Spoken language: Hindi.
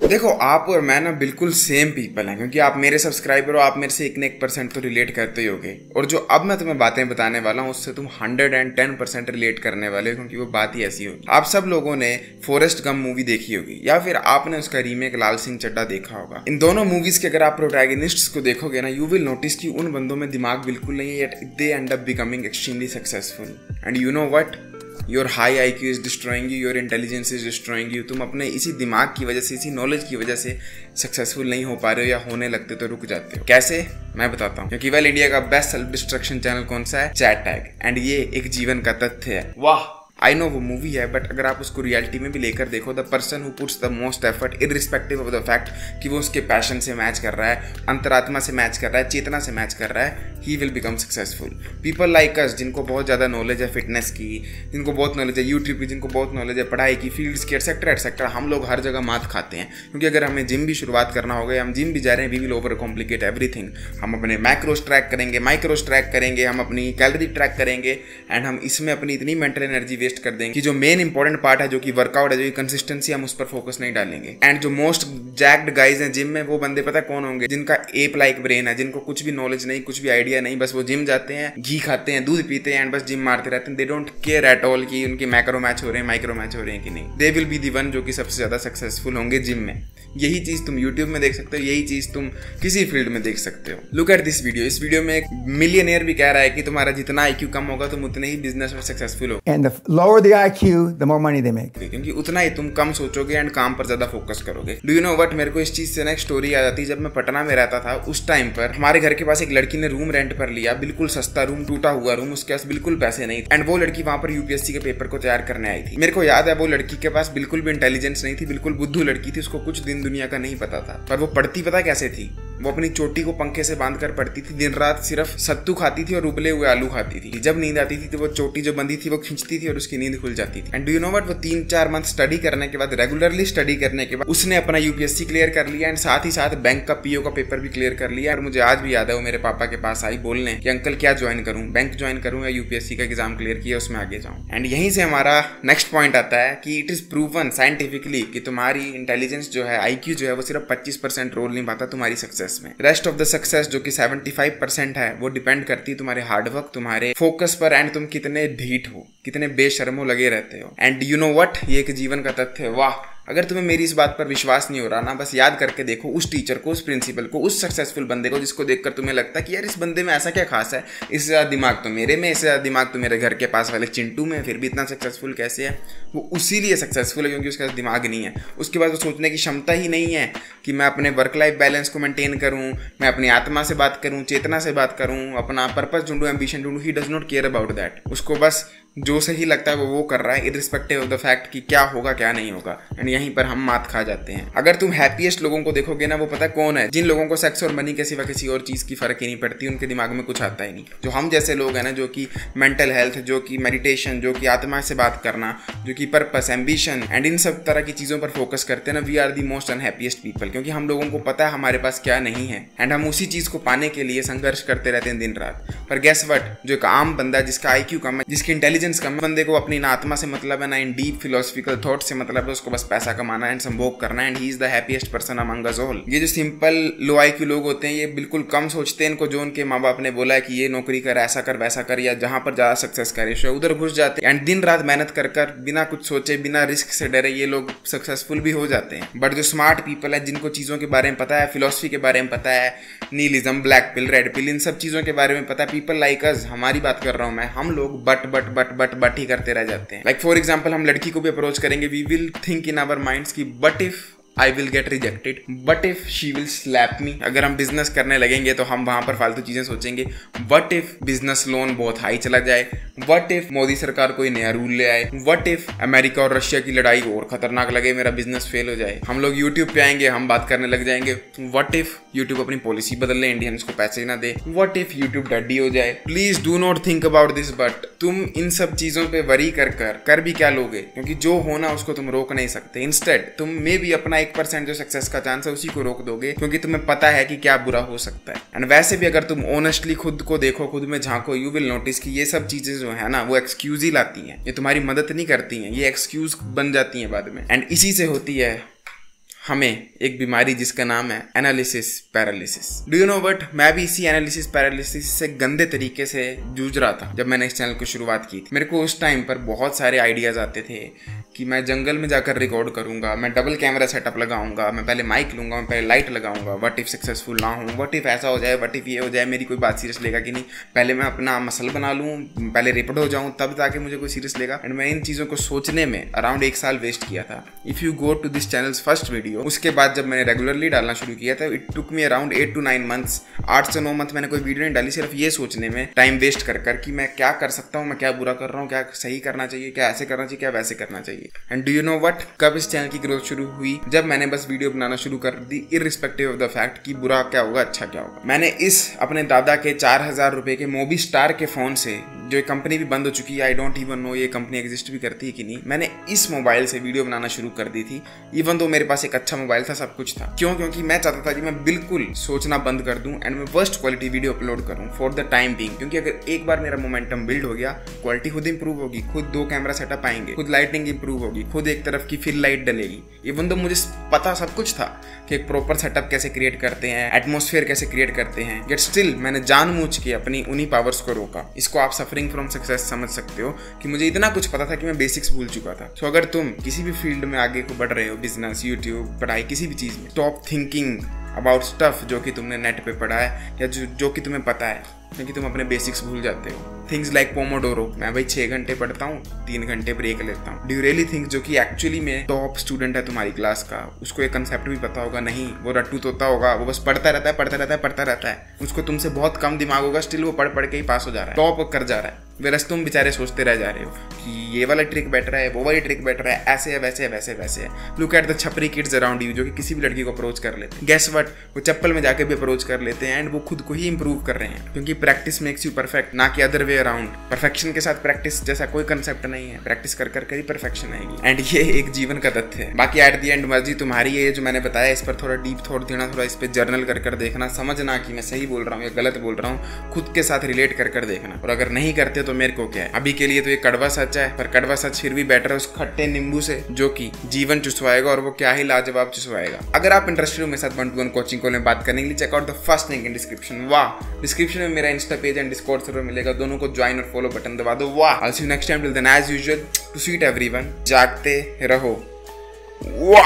देखो आप और मैं ना बिल्कुल सेम पीपल हैं, क्योंकि आप मेरे सब्सक्राइबर हो, आप मेरे से 1% तो रिलेट करते ही होगे। और जो अब मैं तुम्हें बातें बताने वाला हूँ उससे तुम 110% रिलेट करने वाले हो, क्योंकि वो बात ही ऐसी होगी। आप सब लोगों ने फॉरेस्ट गम मूवी देखी होगी, या फिर आपने उसका रीमेक लाल सिंह चड्ढा देखा होगा। इन दोनों मूवीज के अगर आप प्रोटैगनिस्ट्स को देखोगे ना, यू विल नोटिस कि उन बंदों में दिमाग बिल्कुल नहीं है, yet they and up becoming extremely successful. And you know what, your high IQ is destroying you, your intelligence is destroying you. तुम अपने इसी दिमाग की वजह से, इसी नॉलेज की वजह से सक्सेसफुल नहीं हो पा रहे हो, या होने लगते तो रुक जाते हो। कैसे, मैं बताता हूँ। क्योंकि वेल इंडिया का बेस्ट सेल्फ डिस्ट्रक्शन चैनल कौन सा है? Chat tag. एंड ये एक जीवन का तथ्य है। वाह, आई नो वो मूवी है, बट अगर आप उसको रियलिटी में भी लेकर देखो, the person who puts the most effort irrespective of the fact कि वो उसके पैशन से मैच कर रहा है, अंतरात्मा से मैच कर रहा है, चेतना से मैच कर रहा है, he will become successful. People like us, जिनको बहुत ज़्यादा नॉलेज है फिटनेस की, जिनको बहुत नॉलेज है यूट्यूब की, जिनको बहुत नॉलेज है पढ़ाई की, फील्ड्स की, एटसेट्रा एटसेट्रा, हम लोग हर जगह मात खाते हैं। क्योंकि अगर हमें जिम भी शुरुआत करना होगा, हम जिम भी जा रहे हैं, we will overcomplicate everything. हम अपने मैक्रोस ट्रैक करेंगे, माइक्रोस ट्रैक करेंगे, हम अपनी कैलोरी ट्रैक करेंगे, एंड हम इसमें अपनी इतनी मेंटल एनर्जी वेस्ट कर देंगे कि जो मेन इंपॉर्टेंट पार्ट है, जो कि वर्कआउट है, जो कि कंसिस्टेंसी, हम उस पर फोकस नहीं डालेंगे। एंड जो मोस्ट जैक्ड गाइज हैं जिम में, वो बंदे पता कौन होंगे? जिनका एप लाइक ब्रेन है, जिनको कुछ भी नॉलेज नहीं, कुछ भी आइडिया नहीं, बस वो जिम जाते हैं, घी खाते हैं, दूध पीते हैं, एंड बस जिम मारते रहते हैं। They don't care at all कि उनके मैक्रो मैच हो रहे हैं, माइक्रो मैच हो रहे हैं कि नहीं। They will be the one जो कि सबसे ज्यादा सक्सेसफुल होंगे जिम में। यही चीज तुम यूट्यूब में देख सकते हो, यही चीज तुम किसी फील्ड में देख सकते हो। Look at this video. इस वीडियो में एक मिलियनेयर भी कह रहा है कि तुम्हारा जितना IQ कम होगा, तुम उतने ही बिजनेस में सक्सेसफुल हो। And the lower the IQ, the more money they make. क्योंकि उतना ही तुम कम सोचोगे एंड काम पर ज्यादा फोकस करोगे। डू यू नो व्हाट, मेरे को इस चीज से ना एक स्टोरी याद आती है। जब मैं पटना में रहता था, उस टाइम पर हमारे घर के पास एक लड़की ने रूम रेंट पर लिया, बिल्कुल सस्ता रूम, टूटा हुआ रूम, उसके पास बिल्कुल पैसे नहीं थे। एंड वो लड़की वहां पर UPSC के पेपर को तैयार करने आई थी। मेरे को याद है वो लड़की के पास बिल्कुल भी इंटेलिजेंस नहीं थी, बिल्कुल बुद्धू लड़की थी, उसको कुछ दिन दुनिया का नहीं पता था। पर वो पढ़ती पता कैसे थी? वो अपनी चोटी को पंखे से बांध कर पढ़ती थी, दिन रात सिर्फ सत्तू खाती थी और उबले हुए आलू खाती थी। जब नींद आती थी तो वो चोटी जो बंधी थी वो खींचती थी और उसकी नींद खुल जाती थी। And do you know what, वो 3-4 मंथ स्टडी करने के बाद, रेगुलरली स्टडी करने के बाद, उसने अपना UPSC क्लियर कर लिया, एंड साथ ही साथ बैंक का PO का पेपर भी क्लियर कर लिया। और मुझे आज भी याद है, वो मेरे पापा के पास आई बोलने कि अंकल क्या ज्वाइन करूं, बैंक ज्वाइन करूं या UPSC का एग्जाम क्लियर किया उसमें आगे जाऊं। एंड यहीं से हमारा नेक्स्ट पॉइंट आता है कि इट इज प्रूवन साइंटिफिकली कि तुम्हारी इंटेलिजेंस जो है, IQ जो है, वो सिर्फ 25% रोल नहीं पाता तुम्हारी सक्सेस में। रेस्ट ऑफ द सक्सेस जो कि 75% है, वो डिपेंड करती है तुम्हारे हार्डवर्क, तुम्हारे फोकस पर, एंड तुम कितने ढीठ हो, कितने बेशर्मो लगे रहते हो। एंड यू नो व्हाट, ये एक जीवन का तथ्य है। वाह, अगर तुम्हें मेरी इस बात पर विश्वास नहीं हो रहा ना, बस याद करके देखो उस टीचर को, उस प्रिंसिपल को, उस सक्सेसफुल बंदे को जिसको देखकर तुम्हें लगता है कि यार इस बंदे में ऐसा क्या खास है, इससे ज्यादा दिमाग तो मेरे में, इससे ज्यादा दिमाग तो मेरे घर के पास वाले चिंटू में, फिर भी इतना सक्सेसफुल कैसे है? वो उसी लिए सक्सेसफुल है क्योंकि उसके पास दिमाग नहीं है। उसके पास वो सोचने की क्षमता ही नहीं है कि मैं अपने वर्क लाइफ बैलेंस को मेंटेन करूँ, मैं अपनी आत्मा से बात करूँ, चेतना से बात करूँ, अपना पर्पस ढूंढूँ, एम्बिशन ढूंढूँ। He does not care about that. उसको बस जो सही लगता है वो कर रहा है, इररिस्पेक्टिव ऑफ द फैक्ट कि क्या होगा क्या नहीं होगा। एंड यहीं पर हम मात खा जाते हैं। अगर तुम हैप्पीएस्ट लोगों को देखोगे ना, वो पता कौन है? जिन लोगों को सेक्स और मनी के सिवा किसी और चीज की फर्क ही नहीं पड़ती, उनके दिमाग में कुछ आता ही नहीं। जो हम जैसे लोग हैं ना, जो कि मेंटल हेल्थ, जो कि मेडिटेशन, जो कि आत्मा से बात करना, जो कि पर्पस, एम्बिशन एंड इन सब तरह की चीजों पर फोकस करते हैं ना, we are the most unhappiest people. क्योंकि हम लोगों को पता है हमारे पास क्या नहीं है, एंड हम उसी चीज को पाने के लिए संघर्ष करते रहते हैं दिन रात। पर गेस व्हाट, जो एक आम बंदा जिसका IQ कम है, जिसकी इंटेलिजेंस कम है, बंदे को अपनी ना आत्मा से मतलब है, ना इन डीप फिलोसफिकल थॉट से मतलब है, उसको बस पैसा कमाना एंड संभोग करना, and he is the happiest person among us all. ये जो सिंपल लो IQ लोग होते हैं, ये बिल्कुल कम सोचते हैं। इनको जो उनके माँ बाप ने बोला है कि ये नौकरी कर, ऐसा कर, वैसा कर, या जहां पर ज्यादा सक्सेस का रेशियो उधर घुस जाते हैं, एंड दिन रात मेहनत कर कर बिना कुछ सोचे, बिना रिस्क से डरे ये लोग सक्सेसफुल भी हो जाते हैं। बट जो स्मार्ट पीपल है, जिनको चीजों के बारे में पता है, फिलोसफी के बारे में पता है, नीलिज्म, ब्लैक पिल, रेड पिल, इन सब चीजों के बारे में पता है, पीपल लाइक अस, हमारी बात कर रहा हूं मैं, हम लोग बट ही करते रह जाते हैं। लाइक फॉर एग्जाम्पल, हम लड़की को भी अप्रोच करेंगे, we will think in our minds की but if I will get rejected, but if she will slap me। अगर हम बिजनेस करने लगेंगे तो हम वहां पर फालतू चीजें सोचेंगे। What if बिजनेस लोन बहुत हाई चला जाए? What if मोदी सरकार कोई नया रूल ले आए? What if अमेरिका और रशिया की लड़ाई और खतरनाक लगे, मेरा बिजनेस फेल हो जाए? हम लोग यूट्यूब पे आएंगे, हम बात करने लग जाएंगे। What if यूट्यूब अपनी पॉलिसी बदल ले, इंडियंस को पैसे ना दे? What if यूट्यूब डड्डी हो जाए? Please do not think about this, but तुम इन सब चीजों पे वरी कर भी क्या लोगे? क्योंकि जो होना उसको तुम रोक नहीं सकते। इंस्टेड तुम मे भी अपना 1% जो सक्सेस का चांस है उसी को रोक दोगे, क्योंकि तुम्हें पता है कि क्या बुरा हो सकता है। एंड वैसे भी अगर तुम ऑनेस्टली खुद को देखो, खुद में झांको, यू विल नोटिस कि ये सब चीजें जो है ना, वो एक्सक्यूज ही लाती हैं। ये तुम्हारी मदद नहीं करती हैं, ये एक्सक्यूज बन जाती हैं बाद में। एंड इसी से होती है हमें एक बीमारी जिसका नाम है analysis paralysis. Do you know what, मैं भी इसी एनालिसिस पैरालिसिस से गंदे तरीके से जूझ रहा था जब मैंने इस चैनल को शुरुआत की थी। मेरे को उस टाइम पर बहुत सारे आइडियाज आते थे कि मैं जंगल में जाकर रिकॉर्ड करूंगा, मैं डबल कैमरा सेटअप लगाऊंगा, मैं पहले माइक लूंगा, मैं पहले लाइट लगाऊंगा, व्हाट इफ सक्सेसफुल ना हूँ, व्हाट इफ ऐसा हो जाए, व्हाट इफ ये हो जाए, मेरी कोई बात सीरियस लेगा कि नहीं, पहले मैं अपना मसल बना लूँ, पहले रिपोर्ट हो जाऊँ तब जाके मुझे कोई सीरियस लेगा। एंड मैं इन चीज़ों को सोचने में अराउंड 1 साल वेस्ट किया था। If you go to this channels first video, उसके बाद जब मैंने रेगुलरली डालना शुरू किया था, it took me around 8 to 9 months, 8 से 9 मंथ मैंने कोई वीडियो नहीं डाली, सिर्फ ये सोचने में टाइम वेस्ट कर कि मैं क्या कर सकता हूँ, मैं क्या बुरा कर रहा हूँ, क्या सही करना चाहिए, क्या ऐसे करना चाहिए, क्या वैसे करना चाहिए। And do you know what, कब इस चैनल की ग्रोथ शुरू हुई? जब मैंने बस वीडियो बनाना शुरू कर दी, इररिस्पेक्टिव ऑफ द फैक्ट कि बुरा क्या होगा अच्छा क्या होगा। मैंने इस अपने दादा के 4000 रुपए के मोबी स्टार के फोन से, जो कंपनी भी बंद हो चुकी है, आई डोंट इवन नो ये कंपनी एग्जिस्ट भी करती है कि नहीं, मैंने इस मोबाइल से वीडियो बनाना शुरू कर दी थी। इवन तो मेरे पास एक अच्छा मोबाइल था, सब कुछ था। क्यों? क्योंकि मैं चाहता था कि मैं बिल्कुल सोचना बंद कर दूं एंड मैं वर्स्ट क्वालिटी वीडियो अपलोड करूं फॉर द टाइम बीइंग। क्योंकि अगर एक बार मेरा मोमेंटम बिल्ड हो गया, क्वालिटी खुद इंप्रूव होगी, खुद 2 कैमरा सेटअप आएंगे, खुद लाइटिंग इंप्रूव होगी, खुद एक तरफ की फिल लाइट डलेगी। इवन तो मुझे पता सब कुछ था कि एक प्रॉपर सेटअप कैसे क्रिएट करते हैं, एटमॉस्फेयर कैसे क्रिएट करते हैं, बट स्टिल मैंने जानबूझ के अपनी उन्हीं पावर्स को रोका। इसको आप सफरिंग फ्रॉम सक्सेस समझ सकते हो कि मुझे इतना कुछ पता था कि मैं बेसिक्स भूल चुका था। सो अगर तुम किसी भी फील्ड में आगे को बढ़ रहे हो, बिजनेस, यूट्यूब, पढ़ाई, किसी भी चीज़ में, स्टॉप थिंकिंग अबाउट स्टफ जो कि तुमने नेट पे पढ़ा है या जो कि तुम्हें पता है, क्योंकि तुम अपने बेसिक्स भूल जाते हो। थिंग्स लाइक पोमोडोरो, मैं भाई 6 घंटे पढ़ता हूँ, 3 घंटे ब्रेक लेता हूँ। डू यू रियली थिंक जो कि एक्चुअली में टॉप स्टूडेंट है तुम्हारी क्लास का, उसको एक कंसेप्ट भी पता होगा? नहीं, वो रट्टू तोता होगा, वो बस पढ़ता रहता है। उसको तुमसे बहुत कम दिमाग होगा, स्टिल वो पढ़ के ही पास हो जा रहा है, टॉप कर जा रहा है। वेरस तुम बेचारे सोचते रह जा रहे हो कि ये वाला ट्रिक बेटर है, वो वाली ट्रिक बेटर है, ऐसे है, वैसे है, वैसे है। लुक एट द छपरी किड्स अराउंड यू, जो कि किसी भी लड़की को अप्रोच कर लेते हैं। गेस व्हाट, वो चप्पल में जाके भी अप्रोच कर लेते हैं एंड वो खुद को ही इंप्रूव कर रहे हैं, क्योंकि प्रैक्टिस मेक्स यू परफेक्ट, ना कि अदर वे अराउंड। परफेक्शन के साथ प्रैक्टिस जैसा कोई कंसेप्ट नहीं है, प्रैक्टिस कर ही परफेक्शन आएगी। एंड ये एक जीवन का तथ्य है। बाकी एट दी एंड मर्जी तुम्हारी है। जो मैंने बताया इस पर थोड़ा डीप थॉट देना, थोड़ा इस पर जर्नल कर देखना, समझना कि मैं सही बोल रहा हूँ या गलत बोल रहा हूँ, खुद के साथ रिलेट कर देखना। और अगर नहीं करते तो मेरे को क्या है, अभी के लिए तो ये कड़वा सच है, पर कड़वा सच फिर भी बेटर है उस खट्टे नींबू से जो कि जीवन चुसवाएगा, और वो क्या ही लाजवाब चुसवाएगा। अगर आप इंटरेस्टेड हो मेरे साथ 1-to-1 कोचिंग कॉल में बात करने के लिए, check out the first link in description. वाह, डिस्क्रिप्शन में मेरा Insta page and Discord server मिलेगा, दोनों को ज्वाइन और फॉलो बटन दबा दो। वाह, I'll see you next time, till then as usual, to sweet everyone, जागते रहो। वाह।